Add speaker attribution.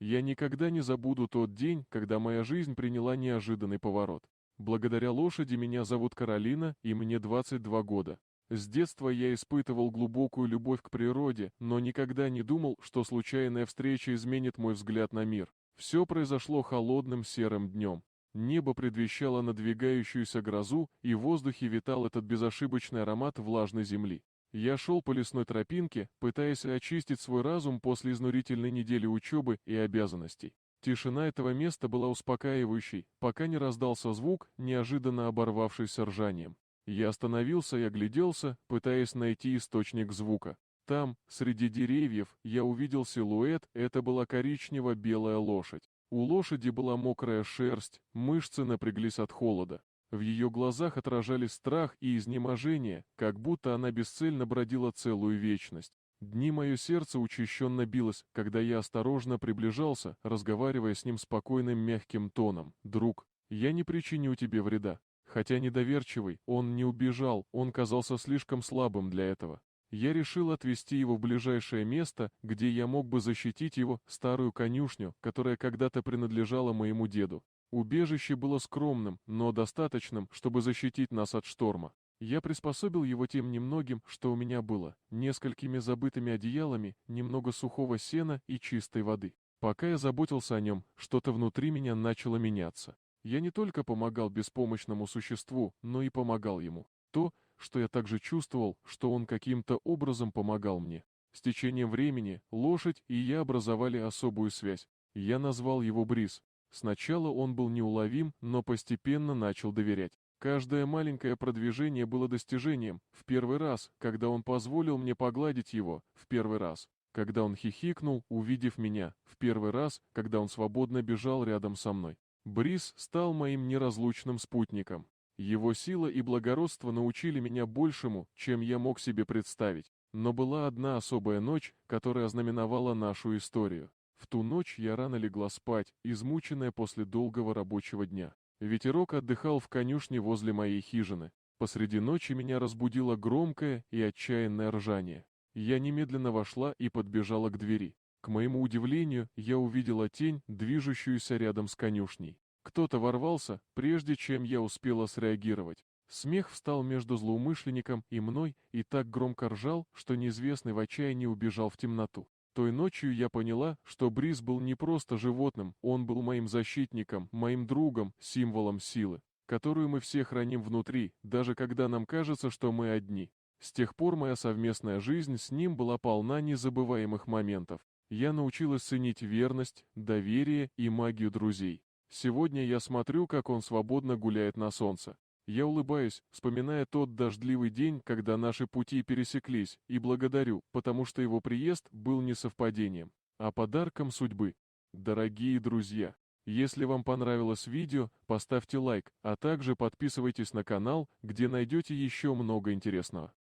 Speaker 1: Я никогда не забуду тот день, когда моя жизнь приняла неожиданный поворот. Благодаря лошади меня зовут Каролина, и мне 22 года. С детства я испытывал глубокую любовь к природе, но никогда не думал, что случайная встреча изменит мой взгляд на мир. Все произошло холодным серым днем. Небо предвещало надвигающуюся грозу, и в воздухе витал этот безошибочный аромат влажной земли. Я шел по лесной тропинке, пытаясь очистить свой разум после изнурительной недели учебы и обязанностей. Тишина этого места была успокаивающей, пока не раздался звук, неожиданно оборвавшийся ржанием. Я остановился и огляделся, пытаясь найти источник звука. Там, среди деревьев, я увидел силуэт, это была коричнево-белая лошадь. У лошади была мокрая шерсть, мышцы напряглись от холода. В ее глазах отражались страх и изнеможение, как будто она бесцельно бродила целую вечность. Дни мое сердце учащенно билось, когда я осторожно приближался, разговаривая с ним спокойным мягким тоном. «Друг, я не причиню тебе вреда». Хотя недоверчивый, он не убежал, он казался слишком слабым для этого. Я решил отвезти его в ближайшее место, где я мог бы защитить его, старую конюшню, которая когда-то принадлежала моему деду. Убежище было скромным, но достаточным, чтобы защитить нас от шторма. Я приспособил его тем немногим, что у меня было, несколькими забытыми одеялами, немного сухого сена и чистой воды. Пока я заботился о нем, что-то внутри меня начало меняться. Я не только помогал беспомощному существу, но и помогал ему. То, что я также чувствовал, что он каким-то образом помогал мне. С течением времени лошадь и я образовали особую связь. Я назвал его Бриз. Сначала он был неуловим, но постепенно начал доверять. Каждое маленькое продвижение было достижением. В первый раз, когда он позволил мне погладить его, в первый раз, когда он хихикнул, увидев меня, в первый раз, когда он свободно бежал рядом со мной. Бриз стал моим неразлучным спутником. Его сила и благородство научили меня большему, чем я мог себе представить. Но была одна особая ночь, которая ознаменовала нашу историю. В ту ночь я рано легла спать, измученная после долгого рабочего дня. Ветерок отдыхал в конюшне возле моей хижины. Посреди ночи меня разбудило громкое и отчаянное ржание. Я немедленно вошла и подбежала к двери. К моему удивлению, я увидела тень, движущуюся рядом с конюшней. Кто-то ворвался, прежде чем я успела среагировать. Смех встал между злоумышленником и мной и так громко ржал, что неизвестный в отчаянии убежал в темноту. Той ночью я поняла, что Бриз был не просто животным, он был моим защитником, моим другом, символом силы, которую мы все храним внутри, даже когда нам кажется, что мы одни. С тех пор моя совместная жизнь с ним была полна незабываемых моментов. Я научилась ценить верность, доверие и магию друзей. Сегодня я смотрю, как он свободно гуляет на солнце. Я улыбаюсь, вспоминая тот дождливый день, когда наши пути пересеклись, и благодарю, потому что его приезд был не совпадением, а подарком судьбы. Дорогие друзья, если вам понравилось видео, поставьте лайк, а также подписывайтесь на канал, где найдете еще много интересного.